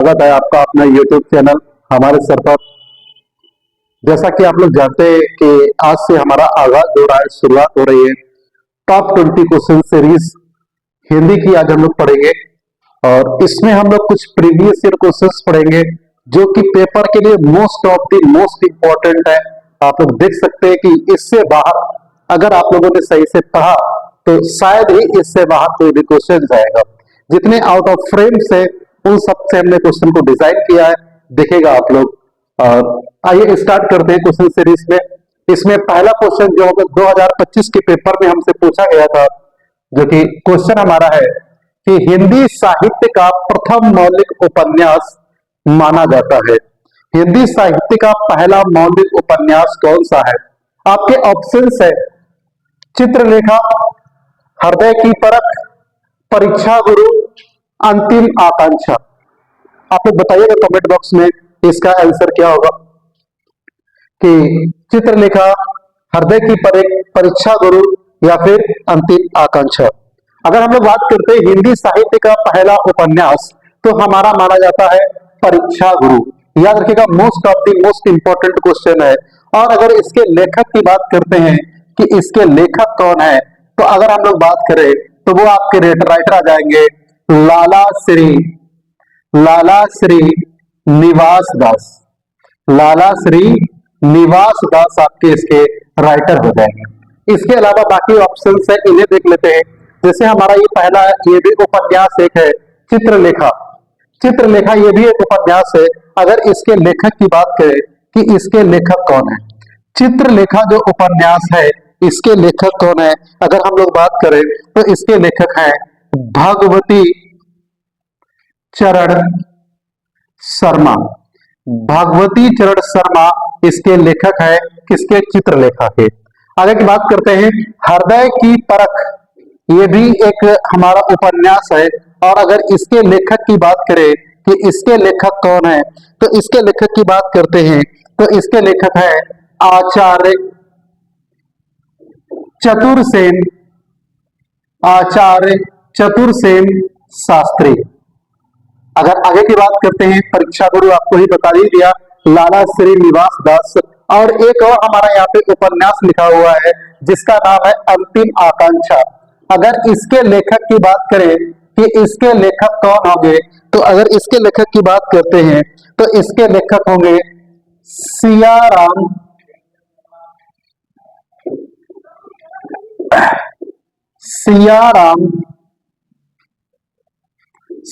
स्वागत है आपका अपना YouTube चैनल हमारे सर पर। जैसा कि आप लोग जानते हैं कि आज से हमारा आगाज हो रहा है, शुरुआत हो रही है टॉप 20 क्वेश्चन सीरीज हिंदी की। आज हम लोग पढ़ेंगे और इसमें हम लोग कुछ प्रीवियस ईयर क्वेश्चंस पढ़ेंगे जो कि पेपर के लिए most of the most important है। आप लोग देख सकते हैं कि इससे बाहर अगर आप लोगों ने सही से पढ़ा तो शायद ही इससे बाहर कोई भी क्वेश्चन जाएगा। जितने आउट ऑफ फ्रेम से उन सब से हमने क्वेश्चन को डिजाइन किया है, देखेगा आप लोग। और आइए स्टार्ट करते हैं क्वेश्चन सीरीज में। इसमें पहला क्वेश्चन जो 2025 के पेपर में हमसे पूछा गया था, जो कि क्वेश्चन हमारा है कि हिंदी साहित्य का प्रथम मौलिक उपन्यास माना जाता है। हिंदी साहित्य का पहला मौलिक उपन्यास कौन सा है? आपके ऑप्शंस है चित्रलेखा, हृदय की परख, परीक्षा गुरु, अंतिम आकांक्षा। आप लोग बताइएगा कमेंट बॉक्स में इसका आंसर क्या होगा कि चित्रलेखा, हृदय की परख, परीक्षा गुरु या फिर अंतिम आकांक्षा। अगर हम लोग बात करते हैं हिंदी साहित्य का पहला उपन्यास तो हमारा माना जाता है परीक्षा गुरु। याद रखिएगा, most of the most important question है। और अगर इसके लेखक की बात करते हैं कि इसके लेखक कौन है, तो अगर हम लोग बात करें तो वो आपके राइटर आ जाएंगे लाला श्री निवास दास। लाला श्री निवास दास आपके इसके राइटर हो जाएंगे। इसके अलावा बाकी ऑप्शंस है, इन्हें देख लेते हैं। जैसे हमारा ये पहला ये भी उपन्यास एक है चित्रलेखा। चित्रलेखा ये भी एक उपन्यास है। अगर इसके लेखक की बात करें कि इसके लेखक कौन है, चित्रलेखा जो उपन्यास है इसके लेखक कौन है, अगर हम लोग बात करें तो इसके लेखक हैं भगवती चरण शर्मा। भगवती चरण शर्मा इसके लेखक है, किसके? चित्रलेखा के। आगे की बात करते हैं हृदय की परख, ये भी एक हमारा उपन्यास है। और अगर इसके लेखक की बात करें कि इसके लेखक कौन है, तो इसके लेखक की बात करते हैं तो इसके लेखक है आचार्य चतुरसेन, आचार्य चतुरसेन शास्त्री। अगर आगे की बात करते हैं परीक्षा गुरु, आपको ही बता ही दिया, लाला श्री निवास दास। और एक और हमारा यहाँ पे उपन्यास लिखा हुआ है जिसका नाम है अंतिम आकांक्षा। अगर इसके लेखक की बात करें कि इसके लेखक कौन होंगे, तो अगर इसके लेखक की बात करते हैं तो इसके लेखक होंगे सियाराम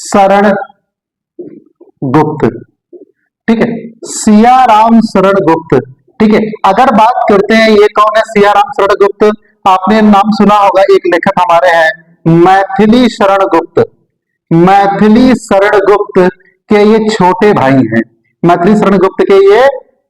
शरण गुप्त। ठीक है, सियाराम शरण गुप्त। ठीक है, अगर बात करते हैं ये कौन है सियाराम शरण गुप्त, आपने नाम सुना होगा, एक लेखक हमारे हैं मैथिली शरण गुप्त। मैथिली शरण गुप्त के ये छोटे भाई हैं। मैथिली शरण गुप्त के ये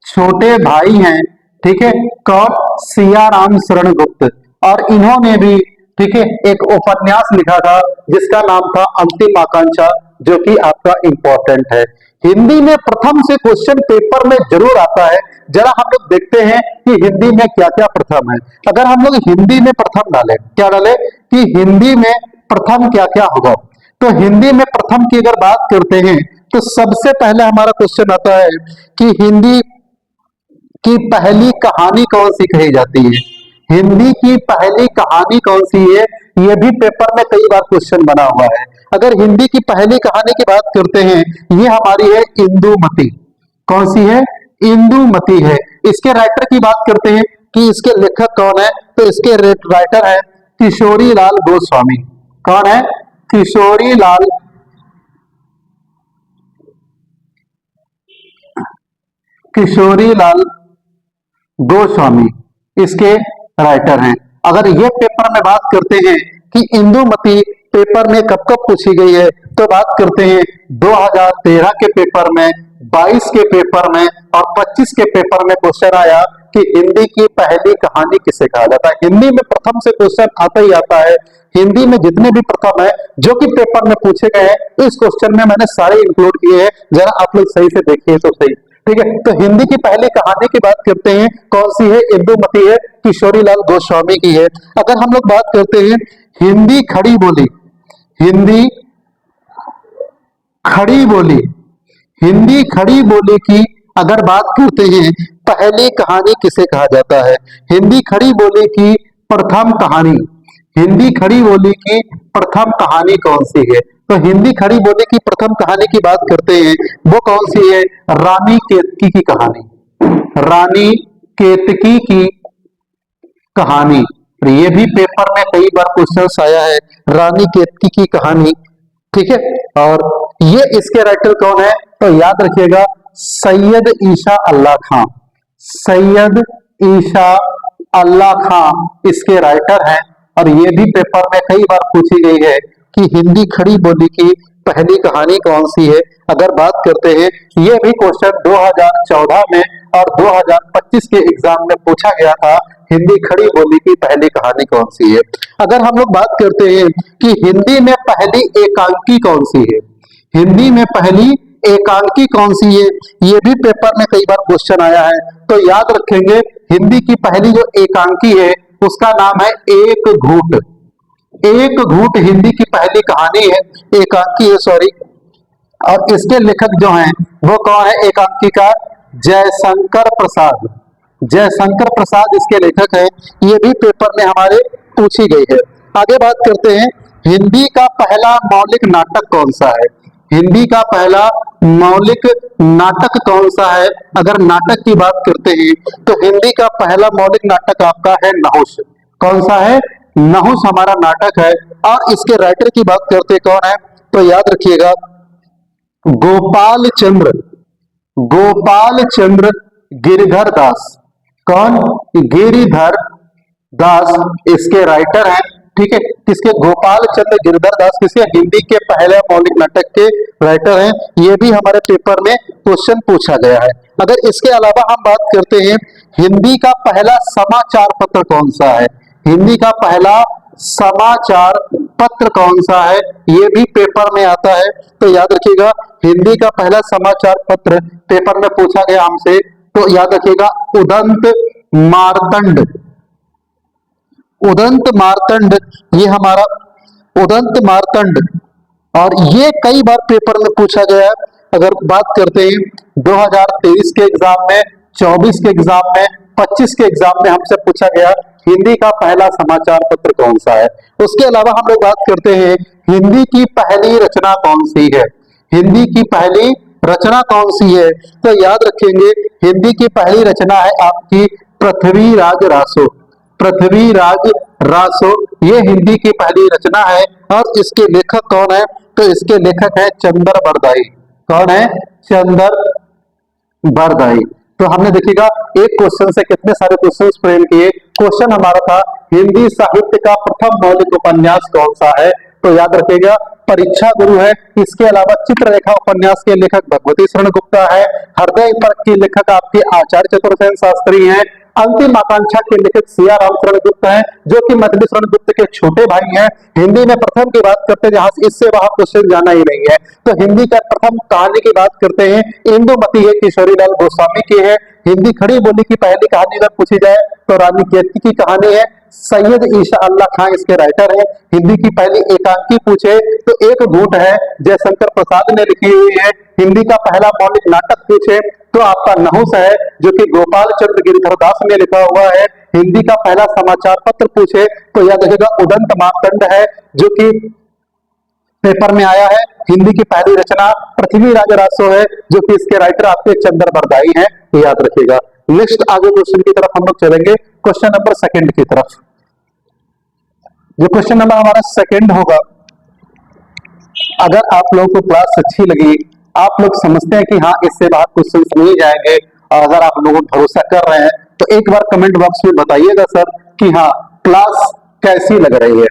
छोटे भाई हैं। ठीक है, कौन? सियाराम शरण गुप्त। और इन्होंने भी, ठीक है, एक उपन्यास लिखा था जिसका नाम था अंतिम आकांक्षा, जो कि आपका इंपॉर्टेंट है। हिंदी में प्रथम से क्वेश्चन पेपर में जरूर आता है। जरा हम लोग देखते हैं कि हिंदी में क्या क्या प्रथम है। अगर हम लोग हिंदी में प्रथम डालें, क्या डालें कि हिंदी में प्रथम क्या क्या होगा, तो हिंदी में प्रथम की अगर बात करते हैं तो सबसे पहले हमारा क्वेश्चन आता है कि हिंदी की पहली कहानी कौन सी कही जाती है। हिंदी की पहली कहानी कौन सी है, यह भी पेपर में कई बार क्वेश्चन बना हुआ है। अगर हिंदी की पहली कहानी की बात करते हैं, ये हमारी है इंदुमती। कौन सी है? इंदुमती है। इसके राइटर की बात करते हैं कि इसके लेखक कौन है, तो इसके राइटर है किशोरी लाल गोस्वामी। कौन है? किशोरी लाल गोस्वामी इसके राइटर हैं। अगर ये पेपर में बात करते हैं कि इंदुमती पेपर में कब कब पूछी गई है, तो बात करते हैं 2013 के पेपर में, 22 के पेपर में और 25 के पेपर में क्वेश्चन आया कि हिंदी की पहली कहानी किसे कहा जाता है। हिंदी में प्रथम से क्वेश्चन आता ही आता है। हिंदी में जितने भी प्रथम है जो कि पेपर में पूछे गए हैं, इस क्वेश्चन में मैंने सारे इंक्लूड किए हैं। जरा आप लोग सही से देखिए तो सही। ठीक है, तो हिंदी की पहली कहानी की बात करते हैं, कौन सी है? इंदुमती है, किशोरी लाल गोस्वामी की है। अगर हम लोग बात करते हैं हिंदी खड़ी बोली, हिंदी खड़ी बोली हिंदी खड़ी बोली की अगर बात करते हैं पहली कहानी किसे कहा जाता है? हिंदी खड़ी बोली की प्रथम कहानी, हिंदी खड़ी बोली की प्रथम कहानी कौन सी है? तो हिंदी खड़ी बोली की प्रथम कहानी की बात करते हैं, वो कौन सी है? रानी केतकी की कहानी, रानी केतकी की कहानी। ये भी पेपर में कई बार क्वेश्चन आया है, रानी केतकी की कहानी, ठीक है। और ये इसके राइटर कौन है? तो याद रखिएगा, सैयद ईशा अल्लाह खां, सैयद ईशा अल्लाह खां इसके राइटर हैं। और ये भी पेपर में कई बार पूछी गई है कि हिंदी खड़ी बोली की पहली कहानी कौन सी है। अगर बात करते हैं, ये भी क्वेश्चन 2014 में और 2025 के एग्जाम में पूछा गया था, हिंदी खड़ी बोली की पहली कहानी कौन सी है। अगर हम लोग बात करते हैं कि हिंदी में पहली एकांकी कौन सी है, हिंदी में पहली एकांकी कौन सी है, ये भी पेपर में कई बार क्वेश्चन आया है। तो याद रखेंगे, हिंदी की पहली जो एकांकी है उसका नाम है एक घूंट, एक घूंट हिंदी की पहली कहानी है, एकांकी है, सॉरी। और इसके लेखक जो हैं वो कौन है? एकांकिका जयशंकर प्रसाद, जयशंकर प्रसाद इसके लेखक हैं। ये भी पेपर में हमारे पूछी गई है। आगे बात करते हैं, हिंदी का पहला मौलिक नाटक कौन सा है? हिंदी का पहला मौलिक नाटक कौन सा है? अगर नाटक की बात करते हैं तो हिंदी का पहला मौलिक नाटक आपका है नहुष। कौन सा है? नहुष हमारा नाटक है। और इसके राइटर की बात करते कौन है? तो याद रखिएगा, गोपाल चंद्र, गोपाल चंद्र गिरिधर दास। कौन? गिरिधर दास इसके राइटर हैं, ठीक है। किसके? गोपाल चंद्र गिरिधर दास किसके? हिंदी के पहले मौलिक नाटक के राइटर हैं। ये भी हमारे पेपर में क्वेश्चन पूछा गया है। अगर इसके अलावा हम बात करते हैं, हिंदी का पहला समाचार पत्र कौन सा है? हिंदी का पहला समाचार पत्र कौन सा है? ये भी पेपर में आता है। तो याद रखिएगा, हिंदी का पहला समाचार पत्र पेपर में पूछा गया हमसे, तो याद रखिएगा उदंत मार्तंड, उदंत मार्तंड, ये हमारा उदंत मार्तंड। और ये कई बार पेपर में पूछा गया है। अगर बात करते हैं 2023 के एग्जाम में, 24 के एग्जाम में, 25 के एग्जाम में हमसे पूछा गया हिंदी का पहला समाचार पत्र कौन सा है। उसके अलावा हम लोग बात करते हैं, हिंदी की पहली रचना कौन सी है? हिंदी की पहली रचना कौन सी है? तो याद रखेंगे, हिंदी की पहली रचना है आपकी पृथ्वीराज रासो, पृथ्वीराज रासो ये हिंदी की पहली रचना है। और इसके लेखक कौन है? तो इसके लेखक है चंदर बरदाई। कौन है? चंदर बरदाई। तो हमने देखिएगा एक क्वेश्चन से कितने सारे क्वेश्चन फ्रेम किए। क्वेश्चन हमारा था, हिंदी साहित्य का प्रथम मौलिक उपन्यास कौन सा है? तो याद रखिएगा, परीक्षा गुरु है। इसके अलावा चित्ररेखा उपन्यास के लेखक भगवती शरण गुप्ता है। हृदय पर्क के लेखक आपके आचार्य चतुर्सेन शास्त्री हैं। अंतिम आकांक्षा के लेखक सिया राम शरण गुप्त हैं, जो कि मछली शरण गुप्त के छोटे भाई हैं। हिंदी में प्रथम की बात करते हैं, जहां इससे वहां क्वेश्चन जाना ही नहीं है। तो हिंदी का प्रथम कहानी की बात करते हैं, इंदुमती है, किशोरीलाल गोस्वामी की है। हिंदी खड़ी बोली की पहली कहानी अगर पूछी जाए तो रानी केतकी की कहानी है, सैयद ईशा अल्लाह खां इसके राइटर हैं। हिंदी की पहली एकांकी पूछे तो एक घूंट है, जयशंकर प्रसाद ने लिखी हुई है। हिंदी का पहला मौलिक नाटक पूछे तो आपका नहुष है, जो कि गोपाल चंद्र गिरिधर दास ने लिखा हुआ है। हिंदी का पहला समाचार पत्र पूछे तो याद रखिएगा उदंत मार्तंड है, जो कि पेपर में आया है। हिंदी की पहली रचना पृथ्वीराज रासो है, जो कि इसके राइटर आपके चंदर बरदाई हैं, याद रखिएगा। नेक्स्ट आगे क्वेश्चन की तरफ हम लोग चलेंगे, क्वेश्चन नंबर सेकंड की तरफ। जो क्वेश्चन नंबर हमारा सेकंड होगा, अगर आप लोगों को क्लास अच्छी लगी, आप लोग समझते हैं कि हाँ इससे बाहर क्वेश्चन नहीं जाएंगे, और अगर आप लोगों को भरोसा कर रहे हैं तो एक बार कमेंट बॉक्स में बताइएगा सर कि हाँ क्लास कैसी लग रही है।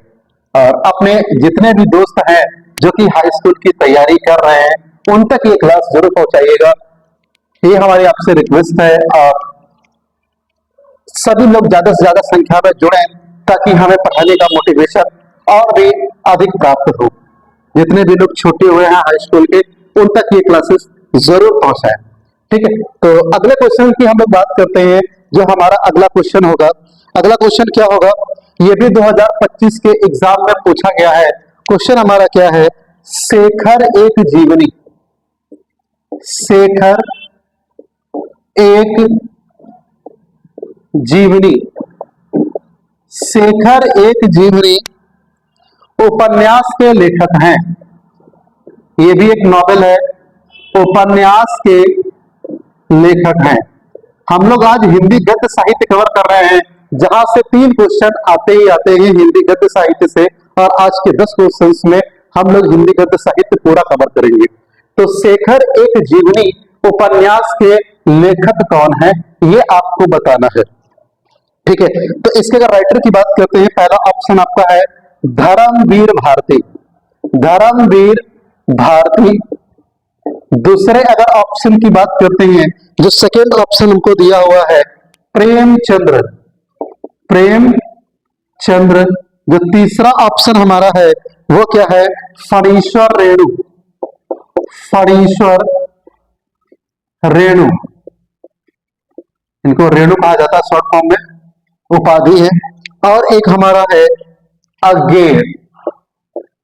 और अपने जितने भी दोस्त हैं जो कि हाई स्कूल की तैयारी कर रहे हैं उन तक ये क्लास जरूर पहुंचाइएगा, ये हमारी आपसे रिक्वेस्ट है। और सभी लोग ज्यादा से ज्यादा संख्या में जुड़े ताकि हमें पढ़ाने का मोटिवेशन और भी अधिक प्राप्त हो। जितने भी लोग छूटे हुए हैं हाई स्कूल के, उन तक ये क्लासेस जरूर पहुंचाएं, ठीक है। तो अगले क्वेश्चन की हम लोग बात करते हैं। जो हमारा अगला क्वेश्चन होगा, अगला क्वेश्चन क्या होगा, ये भी 2025 के एग्जाम में पूछा गया है। क्वेश्चन हमारा क्या है, शेखर एक जीवनी, शेखर एक जीवनी। शेखर एक जीवनी उपन्यास के लेखक हैं। ये भी एक नॉवेल है, उपन्यास के लेखक हैं। हम लोग आज हिंदी गद्य साहित्य कवर कर रहे हैं, जहां से 3 क्वेश्चन आते ही आते हैं हिंदी गद्य साहित्य से, और आज के 10 क्वेश्चंस में हम लोग हिंदी गद्य साहित्य पूरा कवर करेंगे। तो शेखर एक जीवनी उपन्यास के लेखक कौन है, ये आपको बताना है। ठीक है, तो इसके अगर राइटर की बात करते हैं, पहला ऑप्शन आपका है धर्मवीर भारती। धर्मवीर भारती। दूसरे अगर ऑप्शन की बात करते हैं, जो सेकेंड ऑप्शन हमको दिया हुआ है प्रेमचंद्र। प्रेमचंद्र। जो तीसरा ऑप्शन हमारा है वो क्या है, फणीश्वर रेणु। फणीश्वर रेणु, इनको रेणु कहा जाता है शॉर्ट फॉर्म में, उपाधि है। और एक हमारा है अज्ञेय।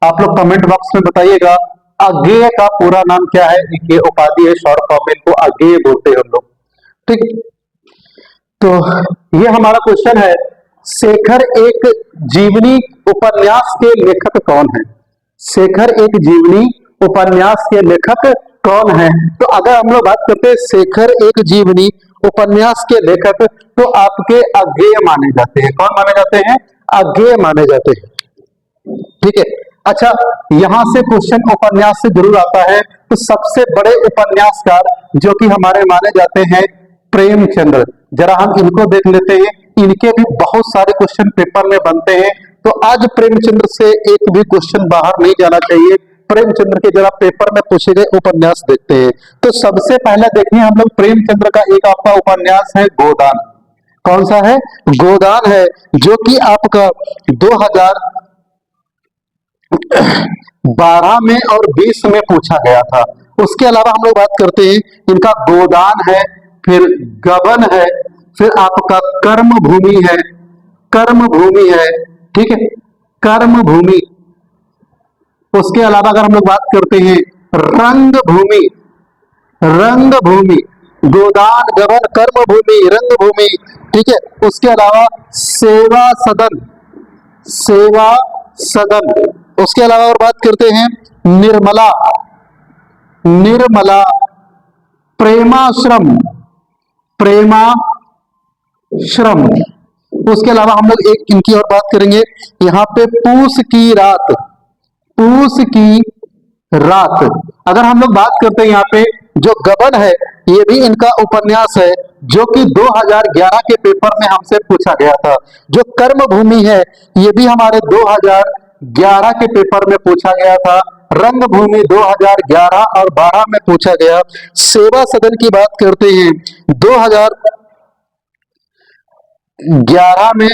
आप लोग कमेंट बॉक्स में बताइएगा अज्ञेय का पूरा नाम क्या है। ये उपाधि है शॉर्ट फॉर्म में, इनको अज्ञेय बोलते हैं हम लोग। ठीक, तो ये हमारा क्वेश्चन है, शेखर एक जीवनी उपन्यास के लेखक कौन है। शेखर एक जीवनी उपन्यास के लेखक कौन है। तो अगर हम लोग बात करते हैं शेखर एक जीवनी उपन्यास के लेखक, तो आपके अज्ञेय माने जाते हैं। कौन माने जाते हैं, अज्ञेय माने जाते हैं। ठीक है, अच्छा, यहां से क्वेश्चन उपन्यास से जरूर आता है। तो सबसे बड़े उपन्यासकार जो कि हमारे माने जाते हैं प्रेमचंद्र, जरा हम इनको देख लेते हैं। इनके भी बहुत सारे क्वेश्चन पेपर में बनते हैं, तो आज प्रेमचंद्र से एक भी क्वेश्चन बाहर नहीं जाना चाहिए। प्रेमचंद्र के जरा पेपर में पूछे गए उपन्यास देखते हैं। तो सबसे पहले देखिए हम लोग प्रेमचंद्र का एक आपका उपन्यास है गोदान। कौन सा है, गोदान है, जो कि आपका 2012 में और 20 में पूछा गया था। उसके अलावा हम लोग बात करते हैं, इनका गोदान है, फिर गबन है, फिर आपका कर्म भूमि है। कर्म भूमि है, ठीक है, कर्म भूमि। उसके अलावा अगर हम लोग बात करते हैं रंग भूमि। रंग भूमि, गोदान, गबन, कर्म भूमि, रंग भूमि। ठीक है, उसके अलावा सेवा सदन। सेवा सदन। उसके अलावा और बात करते हैं निर्मला। निर्मला। प्रेमाश्रम। प्रेमाश्रम। उसके अलावा हम लोग एक इनकी और बात करेंगे, यहां पे पूस की रात। पूस की रात। अगर हम लोग बात करते हैं यहाँ पे जो गबन है, ये भी इनका उपन्यास है, जो कि 2011 के पेपर में हमसे पूछा गया था। जो कर्म भूमि है, ये भी हमारे 2011 के पेपर में पूछा गया था। रंग भूमि 2011 और 12 में पूछा गया। सेवा सदन की बात करते हैं 2011 में,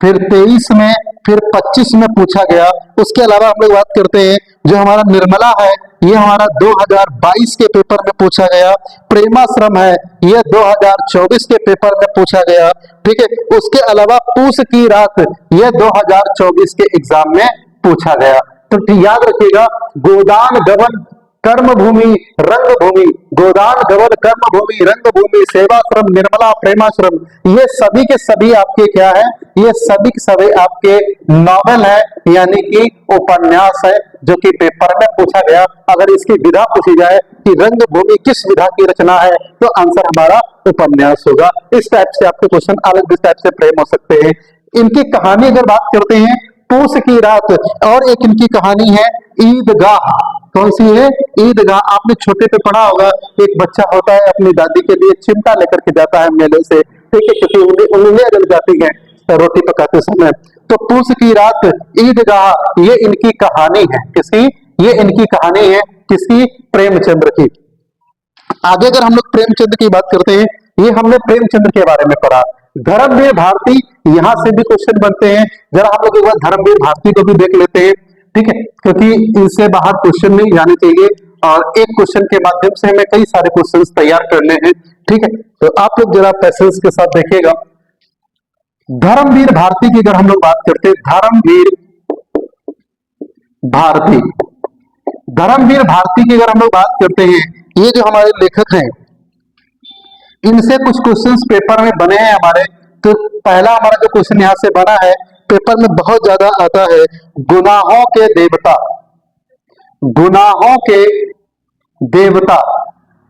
फिर 23 में, फिर 25 में पूछा गया। उसके अलावा हम लोग बात करते हैं जो हमारा निर्मला है, ये हमारा 2022 के पेपर में पूछा गया। प्रेमाश्रम है, ये 2024 के पेपर में पूछा गया। ठीक है, उसके अलावा पूस की रात, ये 2024 के एग्जाम में पूछा गया। तो याद रखिएगा, गोदान, गबन, कर्म भूमि, रंग भूमि, गोदान, गबन, कर्म भूमि, रंग भूमि, सेवाश्रम, निर्मला, प्रेमाश्रम, ये सभी के सभी आपके क्या है, ये सभी के सभी आपके नॉवेल है, यानी कि उपन्यास है, जो कि पेपर में पूछा गया। अगर इसकी विधा पूछी जाए कि रंग भूमि किस विधा की रचना है, तो आंसर हमारा उपन्यास होगा। इस टाइप से आपके क्वेश्चन अलग इस टाइप से फ्रेम हो सकते हैं। इनकी कहानी अगर बात करते हैं, पूस की रात, और एक इनकी कहानी है ईदगाह। कौन सी है, ईदगाह। आपने छोटे पे पढ़ा होगा, एक बच्चा होता है अपनी दादी के लिए चिमटा लेकर के जाता है मेले से, ठीक है, क्योंकि उंगलियां जल जाती हैं रोटी पकाते समय। तो पूस की रात, ईदगाह, ये इनकी कहानी है। किसकी, ये इनकी कहानी है, किसकी, प्रेमचंद्र की। आगे अगर हम लोग प्रेमचंद्र की बात करते हैं, ये हमने प्रेमचंद्र के बारे में पढ़ा। धर्मवीर भारती, यहां से भी क्वेश्चन बनते हैं। जरा हम लोग एक बार धर्मवीर भारती को भी देख लेते हैं, ठीक है, क्योंकि इनसे बाहर क्वेश्चन नहीं जाने चाहिए, और एक क्वेश्चन के माध्यम से हमें कई सारे क्वेश्चन तैयार करने हैं। ठीक है, तो आप लोग जरा पेशेंस के साथ देखिएगा। धर्मवीर भारती की अगर हम लोग बात करते हैं, धर्मवीर भारती, धर्मवीर भारती की अगर हम लोग बात करते हैं, ये जो हमारे लेखक हैं, इनसे कुछ क्वेश्चंस पेपर में बने हैं हमारे। तो पहला हमारा जो क्वेश्चन यहाँ से बना है, पेपर में बहुत ज्यादा आता है, गुनाहों के देवता। गुनाहों के देवता,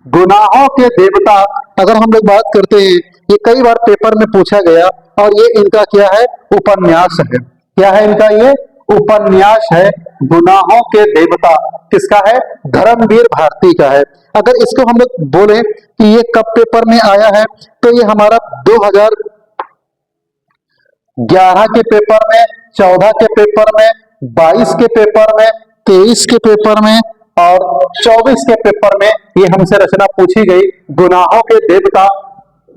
गुनाहों के देवता अगर हम लोग बात करते हैं, ये कई बार पेपर में पूछा गया और ये इनका क्या है, उपन्यास है। क्या है इनका, ये उपन्यास है, गुनाहों के देवता। किसका है, धर्मवीर भारती का है। अगर इसको हम लोग बोले कि ये कब पेपर में आया है, तो ये हमारा 2011 के पेपर में, 14 के पेपर में, 22 के पेपर में, 23 के पेपर में और 24 के पेपर में ये हमसे रचना पूछी गई। गुनाहों के देवता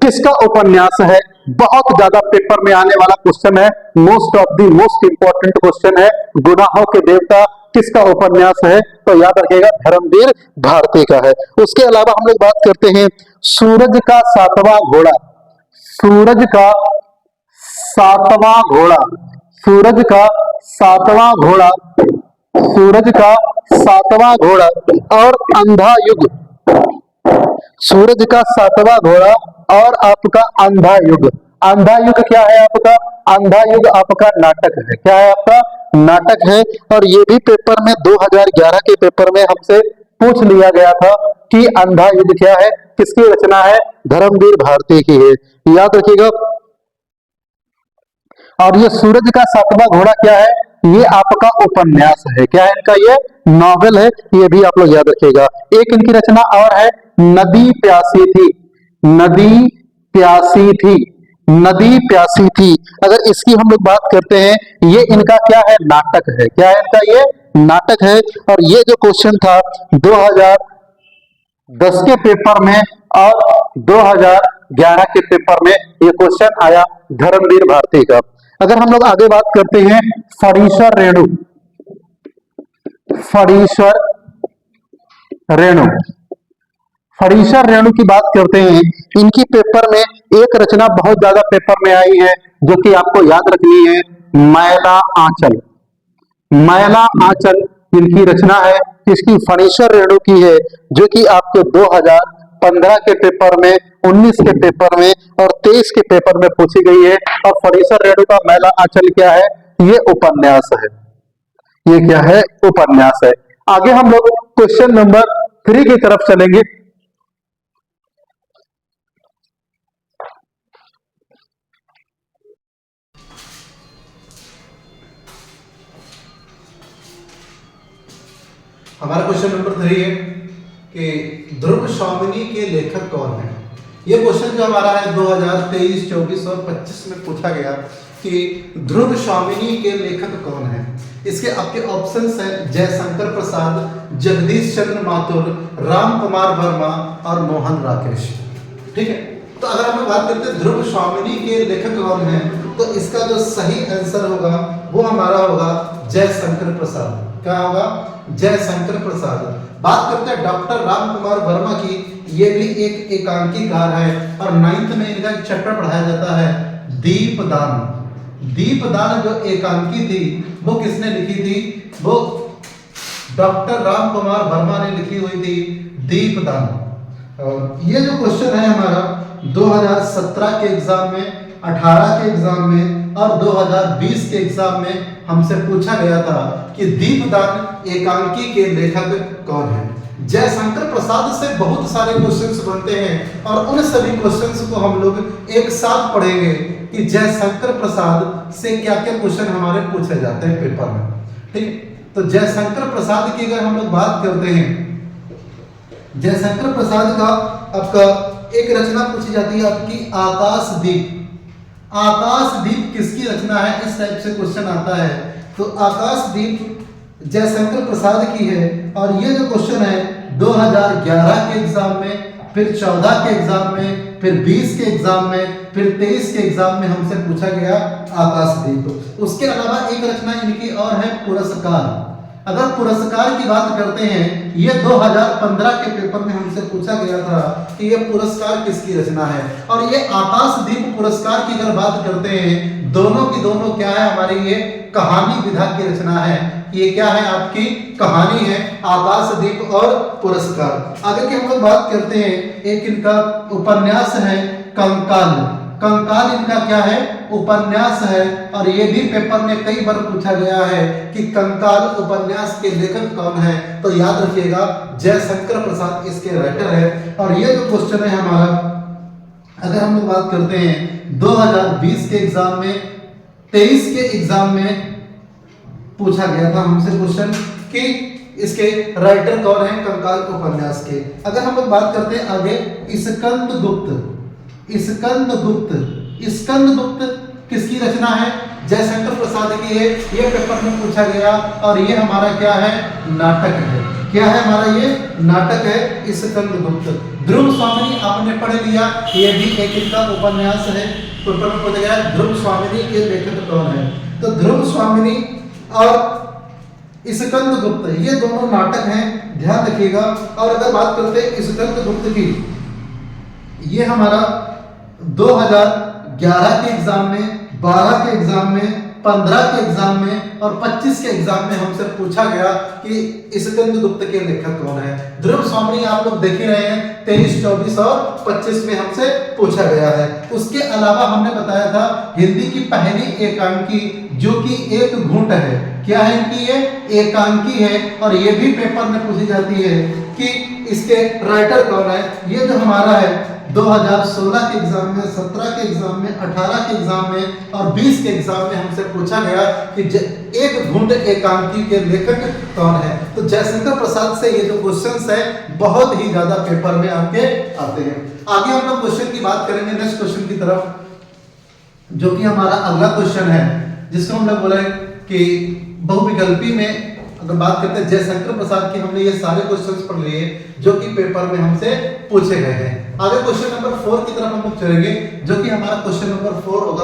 किसका उपन्यास है, बहुत ज्यादा पेपर में आने वाला क्वेश्चन है, most of the most important question है। गुनाहों के देवता किसका उपन्यास है, तो याद रखिएगा धर्मवीर भारती का है। उसके अलावा हम लोग बात करते हैं सूरज का सातवां घोड़ा। सूरज का सातवां घोड़ा, सूरज का सातवां घोड़ा, सूरज का सातवां घोड़ा और अंधा युग। सूरज का सातवां घोड़ा और आपका अंधा युग। अंधा युग क्या है आपका, अंधा युग आपका नाटक है। क्या है आपका, नाटक है। और ये भी पेपर में 2011 के पेपर में हमसे पूछ लिया गया था कि अंधा युग क्या है, किसकी रचना है, धर्मवीर भारती की है, याद रखिएगा। और ये सूरज का सातवां घोड़ा क्या है, ये आपका उपन्यास है। क्या है इनका, ये नॉवेल है, ये भी आप लोग याद रखिएगा। एक इनकी रचना और है, नदी प्यासी थी। नदी प्यासी थी, नदी प्यासी थी। अगर इसकी हम लोग बात करते हैं, ये इनका क्या है, नाटक है। क्या है इनका, ये नाटक है। और ये जो क्वेश्चन था 2010 के पेपर में और 2011 के पेपर में ये क्वेश्चन आया धर्मवीर भारती का। अगर हम लोग आगे बात करते हैं फणीश्वर रेणु, फणीश्वर रेणु, फणीश्वर रेणु की बात करते हैं। इनकी पेपर में एक रचना बहुत ज्यादा पेपर में आई है, जो कि आपको याद रखनी है, मैला आंचल। मैला आंचल इनकी रचना है, इसकी फणीश्वर रेणु की है, जो कि आपके 2015 के पेपर में, 19 के पेपर में और 23 के पेपर में पूछी गई है। और फणीश्वर रेणु का मैला आंचल क्या है, ये उपन्यास है। ये क्या है, उपन्यास है। आगे हम लोग क्वेश्चन नंबर 3 की तरफ चलेंगे। हमारा क्वेश्चन नंबर 3 है कि ध्रुव स्वामिनी के लेखक कौन है। ये क्वेश्चन जो हमारा है 2023, 24 और 25 में पूछा गया कि ध्रुव स्वामिनी के लेखक कौन है। इसके आपके ऑप्शंस हैं जयशंकर प्रसाद, जगदीश चंद्र माथुर, राम कुमार वर्मा और मोहन राकेश। ठीक है, तो अगर हम बात करते हैं ध्रुव स्वामिनी के लेखक कौन है, तो इसका जो सही आंसर होगा वो हमारा होगा जयशंकर प्रसाद। क्या होगा, जयशंकर प्रसाद। बात करते हैं डॉक्टर राम कुमार वर्मा की, ये भी एक एकांकीकार है और 9th में इनका एक चैप्टर पढ़ाया जाता है दीपदान। दीपदान जो एकांकी थी वो किसने लिखी थी, वो डॉक्टर राम कुमार वर्मा ने लिखी हुई थी दीपदान। और ये जो क्वेश्चन है हमारा 2017 के एग्जाम में, 18 के एग्जाम में और 2020 के एग्जाम में हमसे पूछा गया था कि दीपदान एकांकी के लेखक कौन है। जयशंकर प्रसाद से बहुत सारे क्वेश्चंस बनते हैं और उन सभी क्वेश्चंस को हम लोग एक साथ पढ़ेंगे कि जयशंकर प्रसाद से क्या क्या क्वेश्चन हमारे पूछे जाते हैं पेपर में। ठीक, तो जयशंकर प्रसाद की अगर हम लोग बात करते हैं, जयशंकर प्रसाद का आपका एक रचना पूछी जाती है आपकी आकाशदीप। आकाशदीप किसकी रचना है, इस टाइप से क्वेश्चन आता है। तो आकाशदीप जयशंकर प्रसाद की है। और ये जो क्वेश्चन है 2011 के एग्जाम में, फिर 14 के एग्जाम में, फिर 20 के एग्जाम में, फिर 23 के एग्जाम में हमसे पूछा गया आकाशदीप। उसके अलावा एक रचना इनकी और है पुरस्कार। अगर पुरस्कार की बात करते हैं, ये 2015 के पेपर में हमसे पूछा गया था कि ये पुरस्कार किसकी रचना है। और ये आकाशदीप पुरस्कार की अगर बात करते हैं, दोनों की दोनों क्या है, हमारी ये कहानी विधा की रचना है। ये क्या है, आपकी कहानी है आकाशदीप और पुरस्कार। आगे की हम लोग बात करते हैं, एक इनका उपन्यास है कंकाल। कंकाल इनका क्या है, उपन्यास है, और ये भी पेपर में कई बार पूछा गया है कि कंकाल उपन्यास के लेखक कौन है। तो याद रखिएगा जयशंकर प्रसाद इसके राइटर है। और ये जो क्वेश्चन है हमारा, अगर हम लोग बात करते हैं 2020 के एग्जाम में, 23 के एग्जाम में पूछा गया था हमसे क्वेश्चन कि इसके राइटर कौन है कंकाल उपन्यास के। अगर हम लोग बात करते हैं आगे, स्कंदगुप्त। स्कंदगुप्त किसकी रचना है, जयशंकर प्रसाद की है। ये पेपर में पूछा गया, और ये हमारा क्या है, नाटक है। क्या है हमारा, ये नाटक है स्कंदगुप्त। ध्रुव स्वामिनी आपने पढ़ लिया, ये भी एक इनका उपन्यास है, पेपर में पूछा गया ध्रुव स्वामिनी के लेखक कौन है। तो ध्रुव स्वामिनी और स्कंदगुप्त ये दोनों नाटक हैं, ध्यान रखिएगा। और अगर बात करते हैं स्कंदगुप्त की, ये हमारा 2011 के एग्जाम में, 12 के एग्जाम में, 15 के एग्जाम में और 25 के एग्जाम में हमसे पूछा गया कि स्कंदगुप्त के लेखक कौन है। ध्रुव स्वामिनी आप लोग देख ही रहे हैं, 23, 24 और 25 में हमसे पूछा गया है। उसके अलावा हमने बताया था हिंदी की पहली एकांकी जो कि एक घूंट है। क्या है इनकी, ये एकांकी है, और ये भी पेपर में पूछी जाती है कि इसके राइटर कौन है। ये जो हमारा है 2016 के एग्जाम में, 17 के एग्जाम में, 18 के एग्जाम में और 20 के एग्जाम में हमसे पूछा गया कि एक घूंट एकांकी के लेखक कौन है। तो जयशंकर प्रसाद से ये जो क्वेश्चंस है बहुत ही ज्यादा पेपर में आपके आते हैं। आगे हम लोग क्वेश्चन की बात करेंगे नेक्स्ट क्वेश्चन की तरफ, जो कि हमारा अगला क्वेश्चन है, जिसको हम लोग बोले कि बहुविकल्पी में अगर बात करते हैं जयशंकर प्रसाद की, हमने ये सारे क्वेश्चंस पढ़ लिए जो कि पेपर में हमसे पूछे गए हैं। आगे क्वेश्चन नंबर 4 की तरफ हम लोग चलेंगे, जो कि हमारा क्वेश्चन नंबर 4 होगा।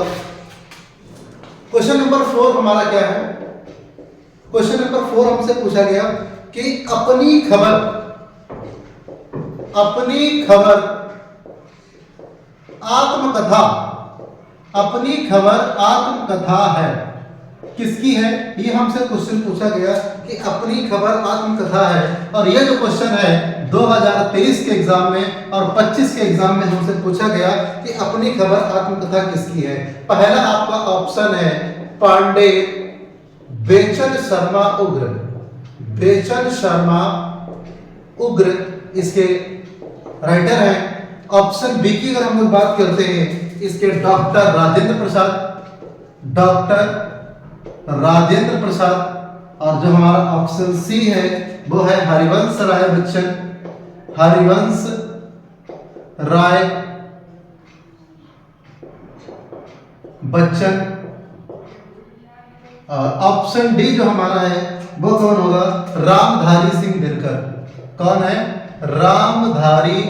क्वेश्चन नंबर 4 हमारा क्या है, क्वेश्चन नंबर 4 हमसे पूछा गया कि अपनी खबर आत्मकथा, अपनी खबर आत्मकथा है, किसकी है, ये हमसे क्वेश्चन पूछा गया कि अपनी खबर आत्मकथा है। और ये जो क्वेश्चन है 2023 के एग्जाम में और 25 के एग्जाम में हमसे पूछा गया कि अपनी खबर आत्मकथा किसकी है। पहला आपका ऑप्शन है पांडे बेचन शर्मा उग्र, बेचन शर्मा उग्र इसके राइटर हैं। ऑप्शन बी की अगर हम लोग बात करते हैं, इसके डॉक्टर राजेंद्र प्रसाद, डॉक्टर राजेंद्र प्रसाद। और जो हमारा ऑप्शन सी है वो है हरिवंश राय बच्चन, हरिवंश राय बच्चन। और ऑप्शन डी जो हमारा है वो कौन होगा, रामधारी सिंह दिनकर। कौन है, रामधारी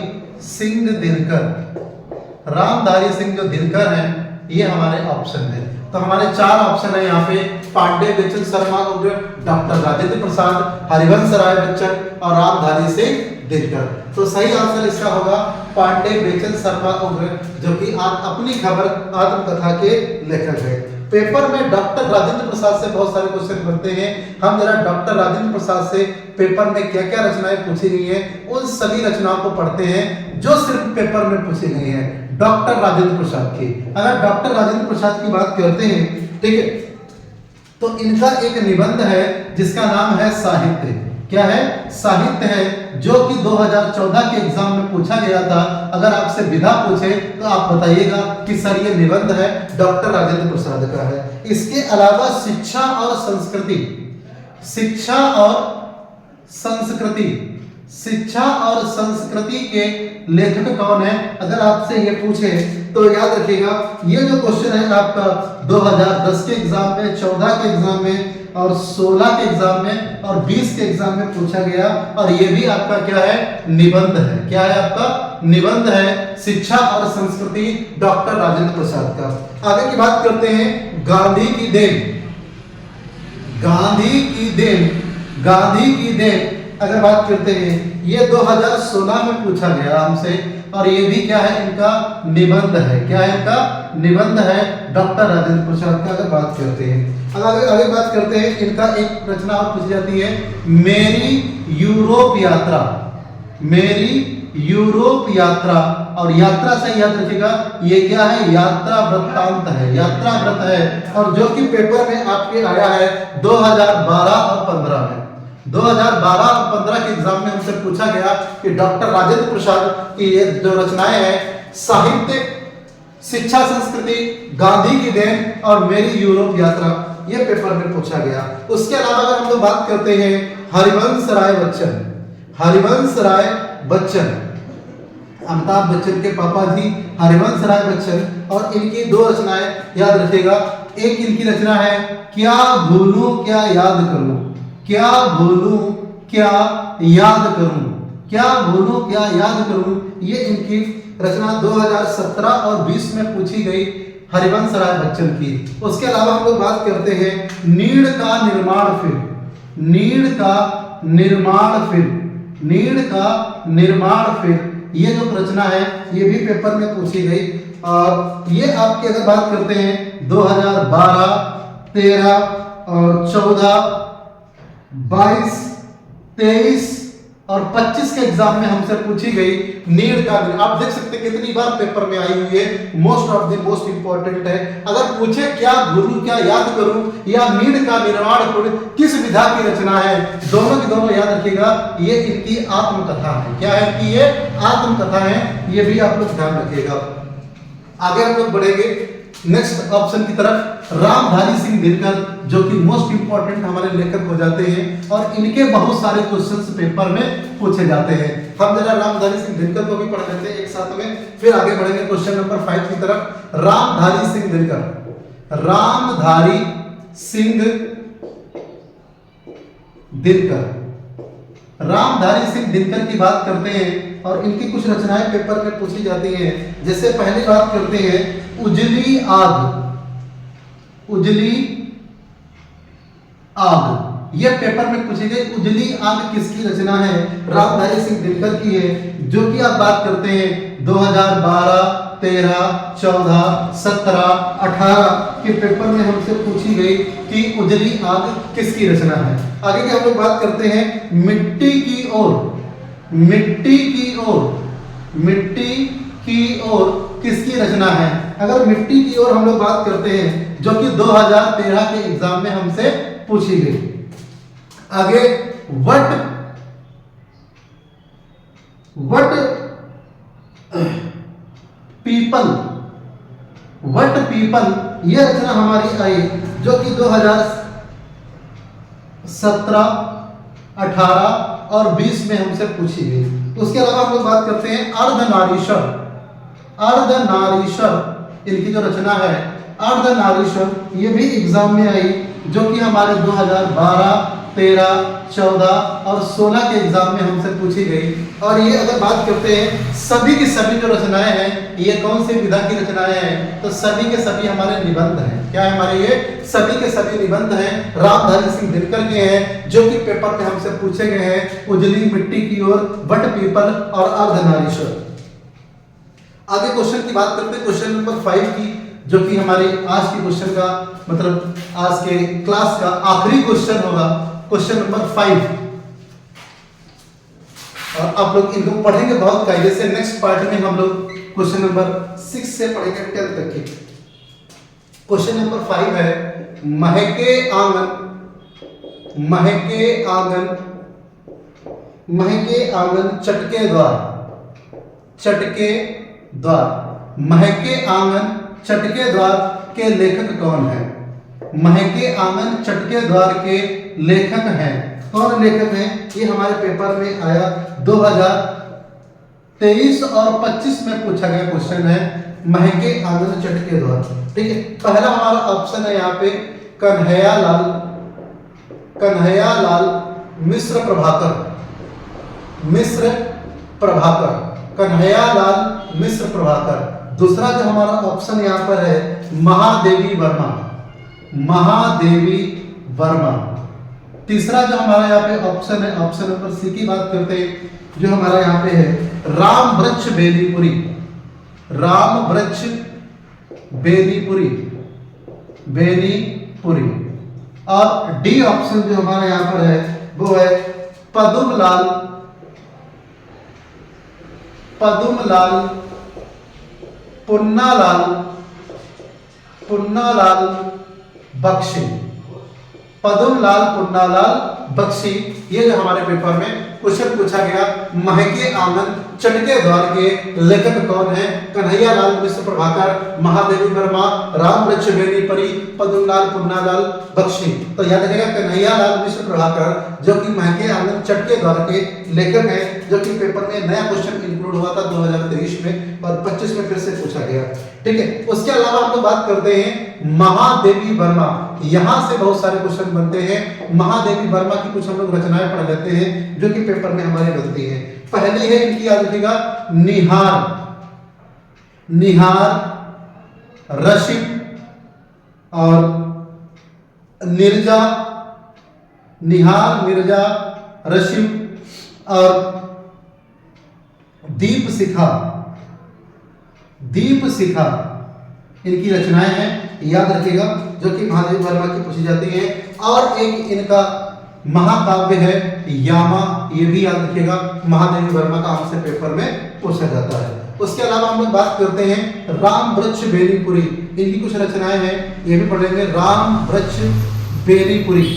सिंह दिनकर। रामधारी सिंह जो दिनकर हैं ये हमारे ऑप्शन है। तो हमारे 4 ऑप्शन है यहाँ पे, पांडे बेचन शर्मा उग्र, डॉक्टर राजेंद्र प्रसाद, हरिवंश राय बच्चन और रामधारी सिंह दिनकर। तो सही आंसर इसका होगा पांडे बेचन शर्मा उग्र, जो कि अपनी खबर आत्मकथा के लेखक है। पेपर में डॉक्टर राजेंद्र प्रसाद से बहुत सारे क्वेश्चन बनते हैं। हम जरा डॉक्टर राजेंद्र प्रसाद से पेपर में क्या क्या रचनाएं पूछी गई हैं उन सभी रचनाओं को पढ़ते हैं जो सिर्फ पेपर में पूछी गई हैं डॉक्टर राजेंद्र प्रसाद की। अगर डॉक्टर राजेंद्र प्रसाद की बात करते हैं, ठीक है, तो इनका एक निबंध है जिसका नाम है साहित्य। क्या है, साहित्य है, जो कि 2014 के एग्जाम में पूछा गया था। अगर आपसे विधा पूछे तो आप बताइएगा कि सर ये निबंध है डॉक्टर राजेंद्र प्रसाद का है। इसके अलावा शिक्षा और संस्कृति, शिक्षा और संस्कृति, शिक्षा और संस्कृति के लेखक कौन है, अगर आपसे ये पूछे तो याद रखिएगा ये जो क्वेश्चन है आपका 2010 के एग्जाम में, 14 के एग्जाम में और 16 के एग्जाम में और 20 के एग्जाम में पूछा गया। और ये भी आपका क्या है, निबंध है। क्या है आपका, निबंध है, शिक्षा और संस्कृति डॉक्टर राजेंद्र प्रसाद का। आगे की बात करते हैं गांधी की देन, गांधी की देन, गांधी की देन अगर बात करते हैं ये 2016 में पूछा गया हमसे, और ये भी क्या है, इनका निबंध है। क्या है इनका निबंध है, डॉक्टर राजेंद्र प्रसाद का। अगर बात करते हैं, आगे बात करते हैं, इनका एक रचना और पूछी जाती है, मेरी यूरोप यात्रा। मेरी यूरोप यात्रा, और यात्रा से याद रखिएगा, ये क्या है, यात्रा वृत्तांत है, यात्रा व्रत है, और जो कि पेपर में आपके आया है 2012 और 15 में। 2012 और 15 के एग्जाम में हमसे पूछा गया कि डॉक्टर राजेंद्र प्रसाद की ये जो रचनाएं हैं, साहित्य, शिक्षा, संस्कृति, गांधी की देन और मेरी यूरोप यात्रा, ये पेपर में पूछा गया। उसके अलावा अगर हम लोग बात करते हैं हरिवंश राय बच्चन, हरिवंश राय बच्चन, अमिताभ बच्चन के पापा जी हरिवंश राय बच्चन, और इनकी दो रचनाएं याद रखिएगा। एक इनकी रचना है, क्या भूलूं क्या याद करूं, क्या भूलूं क्या याद करूं, क्या भूलूं क्या याद करूं, ये इनकी रचना 2017 और 20 में पूछी गई हरिवंश राय बच्चन की। उसके अलावा हम लोग बात करते हैं नीड़ का निर्माण फिल्म, नीड़ का निर्माण फिल्म, नीड़ का निर्माण फिल्म, ये जो रचना है ये भी पेपर में पूछी गई। और ये आपकी अगर बात करते हैं 2012, 13 और 14, 22, 23 और 25 के एग्जाम में हमसे पूछी गई नीड का। आप देख सकते हैं कितनी बार पेपर में आई हुई है, most of the most important है। अगर पूछे क्या भूलूं क्या याद करूं या नीड का निर्माण करूं, किस विधा की रचना है, दोनों की दोनों याद रखिएगा, ये इनकी आत्मकथा है। क्या है कि ये आत्मकथा है, ये भी आप लोग ध्यान रखिएगा। आगे हम लोग बढ़ेंगे नेक्स्ट ऑप्शन की तरफ, रामधारी सिंह दिनकर, जो कि मोस्ट इंपॉर्टेंट हमारे लेखक हो जाते हैं, और इनके बहुत सारे क्वेश्चंस पेपर में पूछे जाते हैं। हम जरा रामधारी सिंह दिनकर को भी पढ़ लेते हैं एक साथ में, फिर आगे बढ़ेंगे क्वेश्चन नंबर 5 की तरफ। रामधारी सिंह दिनकर, रामधारी सिंह दिनकर, रामधारी सिंह दिनकर की बात करते हैं, और इनकी कुछ रचनाएं पेपर में पूछी जाती हैं। जैसे पहली बात करते हैं उजली आग, उजली आग, ये पेपर में पूछी गई। उजली आग किसकी रचना है, रामधारी सिंह दिनकर की है, जो कि आप बात करते हैं 2012, 13, 14, 17, 18 के पेपर में हमसे पूछी गई कि उजली आग किसकी रचना है। आगे की हम लोग बात करते हैं मिट्टी की ओर, मिट्टी की ओर, मिट्टी की ओर किसकी रचना है। अगर मिट्टी की ओर हम लोग बात करते हैं, जो कि 2013 के एग्जाम में हमसे पूछी गई। आगे वट पीपल, वट पीपल, यह रचना हमारी आई, जो कि 2017, 18 और 20 में हमसे पूछी गई। उसके अलावा हम लोग बात करते हैं अर्धनारीश्वर, अर्धनारीश्वर इनकी जो रचना है अर्धनारीश्वर, ये भी एग्जाम में आई, जो कि हमारे 2012, 13, 14 और 16 के एग्जाम में हमसे पूछी गई। और ये अगर बात करते हैं सभी की सभी जो रचनाएं हैं, ये कौन सी विधा की रचनाएं हैं, तो सभी के सभी हमारे निबंध हैं। क्या है हमारे, ये सभी के सभी निबंध हैं, रामधारी सिंह दिनकर के हैं, जो कि पेपर में हमसे पूछे गए हैं। उजली, मिट्टी की ओर, वट पीपल और अर्धनारीश्वर। आगे क्वेश्चन की बात करते हैं, क्वेश्चन नंबर 5 की, जो कि हमारे आज की क्वेश्चन का मतलब आज के क्लास का आखिरी क्वेश्चन होगा, क्वेश्चन नंबर 5। और आप लोग इनको पढ़ेंगे बहुत कायदे से। नेक्स्ट पार्ट में हम लोग क्वेश्चन नंबर 6 से पढ़ेंगे 10 तक की। क्वेश्चन नंबर 5 है महके आंगन, महके आंगन, महके आंगन चटके द्वार, चटके द्वार, महके आंगन चटके द्वार के लेखक कौन है। महके आंगन चटके द्वार के लेखक हैं, कौन लेखक हैं, ये हमारे पेपर में आया 2023 और 25 में पूछा गया क्वेश्चन है, महके आंगन चटके द्वार। ठीक है, पहला हमारा ऑप्शन है यहाँ पे कन्हैयालाल, कन्हैयालाल मिश्र प्रभाकर, मिश्र प्रभाकर, कन्हैयालाल मिश्र प्रभाकर। दूसरा जो हमारा ऑप्शन यहाँ पर है महादेवी वर्मा, महादेवी वर्मा। तीसरा जो हमारा यहाँ पे ऑप्शन है, ऑप्शन नंबर सी की बात करते हैं, जो हमारा यहाँ पे है राम वृक्ष बेनीपुरी, राम वृक्ष बेनीपुरी, बेनीपुरी। और डी ऑप्शन जो हमारा यहाँ पर है वो है पदुमलाल, पदुमलाल पुन्नालाल, पुन्नालाल बख्शी, पदुमलाल पुन्नालाल बख्शी। ये जो हमारे पेपर में क्वेश्चन पूछा गया, महके आंगन चटके द्वार के लेखक कौन है? कन्हैयालाल मिश्र प्रभाकर, महादेवी वर्मा, राम वृक्ष बेनीपरी, पदुमलाल पुन्नालाल बख्शी। तो याद रखिएगा कन्हैयालाल मिश्र प्रभाकर जो कि महके आंगन चटके द्वार के लेखक है, जो कि पेपर में नया क्वेश्चन इंक्लूड हुआ था 2023 में और 25 में फिर से पूछा गया। ठीक है, उसके अलावा हम लोग बात करते हैं महादेवी वर्मा। यहां से बहुत सारे क्वेश्चन बनते हैं। महादेवी वर्मा की कुछ हम लोग रचनाएं पढ़ लेते हैं जो कि पेपर में हमारी बनती है। पहली है इनकी, याद रखिएगा, निहार, निहार, रशिक और निर्जा, निहार, निर्जा, रशिक और दीप शिखा, दीप शिखा इनकी रचनाएं हैं, याद रखिएगा, जो कि महादेवी वर्मा की पूछी जाती है। और एक इनका महाकाव्य है यामा, ये भी याद रखिएगा, महादेवी वर्मा का हमसे पेपर में पूछा जाता है। उसके अलावा हम लोग बात करते हैं राम वृक्ष बेनीपुरी, इनकी कुछ रचनाएं हैं, ये भी पढ़ेंगे। राम वृक्ष बेनीपुरी,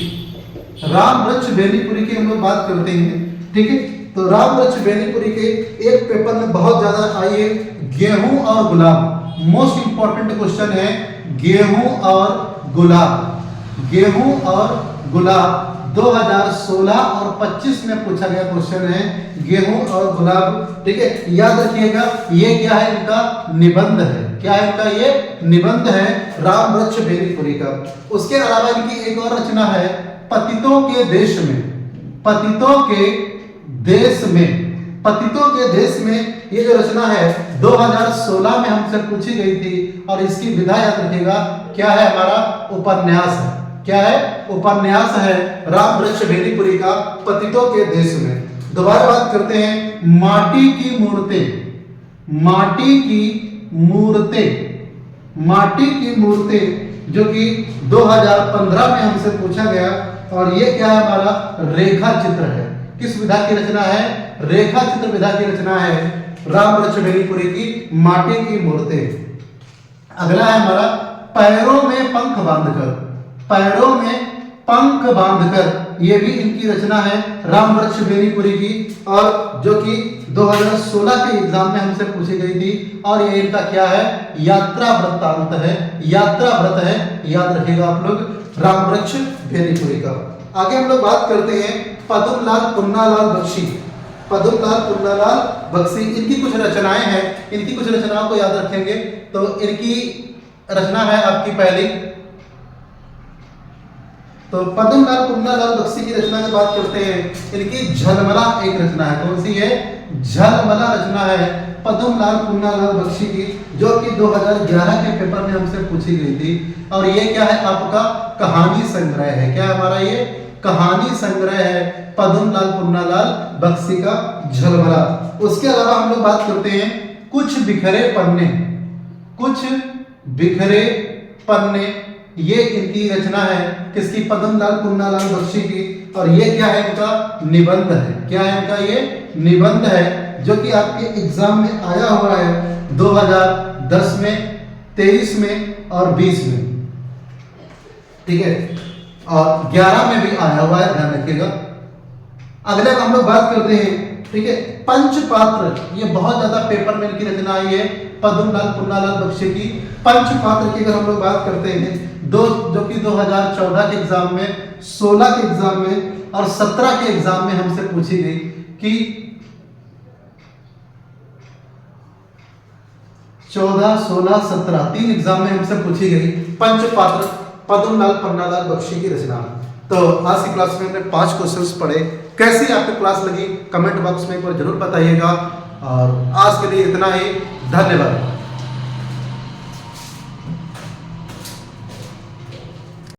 राम वृक्ष बेनीपुरी की हम लोग बात करते हैं। ठीक है, तो राम वृक्ष बेनीपुरी के एक पेपर में बहुत ज्यादा आई है, गेहूं और गुलाब। मोस्ट इंपॉर्टेंट क्वेश्चन है गेहूं और गुलाब, गेहूं और गुलाब 2016 और 25 में पूछा गया क्वेश्चन है, गेहूं और गुलाब। ठीक है, याद रखिएगा, ये क्या है? इनका निबंध है। क्या है इनका? ये निबंध है राम वृक्ष बेनीपुरी का। उसके अलावा इनकी एक और रचना है पतितों के देश में, पतितों के देश में, पतितों के देश में। ये जो रचना है 2016 में हमसे पूछी गई थी और इसकी विधा याद रखिएगा, क्या है? हमारा उपन्यास है। क्या है? उपन्यास है राम वृक्ष बेनीपुरी का, पतितों के देश में। दोबारा बात करते हैं माटी की मूर्तें, माटी की मूर्तें, माटी की मूर्तें, जो कि 2015 में हमसे पूछा गया। और ये क्या है? हमारा रेखा चित्र है। किस विधा की रचना है? रेखा चित्र विधा की रचना है राम वृक्ष बेनीपुरी की, माटी की मूर्तें। अगला है हमारा पैरों में पंख बांधकर, पैरों में पंख बांधकर, ये भी इनकी रचना है राम वृक्ष बेनीपुरी की, और जो कि 2016 के एग्जाम में हमसे पूछी गई थी। और ये इनका क्या है? यात्रा वृत्तांत है, यात्रा व्रत है, याद रखिएगा आप लोग, राम वृक्ष बेनीपुरी का। आगे हम लोग बात करते हैं पदुमलाल पुन्नालाल बख्शी, पदुमलाल पुन्नालाल बख्शी। इनकी कुछ रचनाएं हैं, इनकी कुछ रचनाओं को याद रखेंगे। तो इनकी रचना है आपकी पहली, तो पदुमलाल पुन्नालाल बख्शी की रचना की बात करते हैं। इनकी झलमला एक रचना है, कौन सी है? झलमला रचना है पदुमलाल पुन्नालाल बख्शी की, जो कि 2011 के पेपर में हमसे पूछी गई थी। और ये क्या है? आपका कहानी संग्रह है। क्या है हमारा? ये कहानी संग्रह है पदुमलाल पुन्नालाल बख्शी का झलमला। उसके अलावा हम लोग बात करते हैं कुछ बिखरे पन्ने, कुछ बिखरे पन्ने, ये इनकी रचना है, किसकी? पदुमलाल पुन्नालाल बख्शी की। और ये क्या है? इनका निबंध है। क्या है इनका? ये निबंध है, जो कि आपके एग्जाम में आया हुआ है 2010 में, 23 में और 20 में। ठीक है, और 11 में भी आया हुआ है, ध्यान रखिएगा। अगले हम लोग बात करते हैं, ठीक है, पंचपात्र। ये बहुत ज्यादा पेपर में इनकी रचना आई है पदुमलाल पुन्नालाल बख्शी की। पंचपात्र की अगर हम लोग बात करते हैं, जो कि 2014 के एग्जाम में, 16 के एग्जाम में और 17 के एग्जाम में हमसे पूछी गई कि 14, 16, 17 तीन एग्जाम में हमसे पूछी गई पंचपात्र पदुमलाल पुन्नालाल बख्शी की रचना। तो आज की क्लास में हमने 5 क्वेश्चंस पढ़े। कैसी आपको क्लास लगी कमेंट बॉक्स में एक बार जरूर बताइएगा। और आज के लिए इतना ही, धन्यवाद।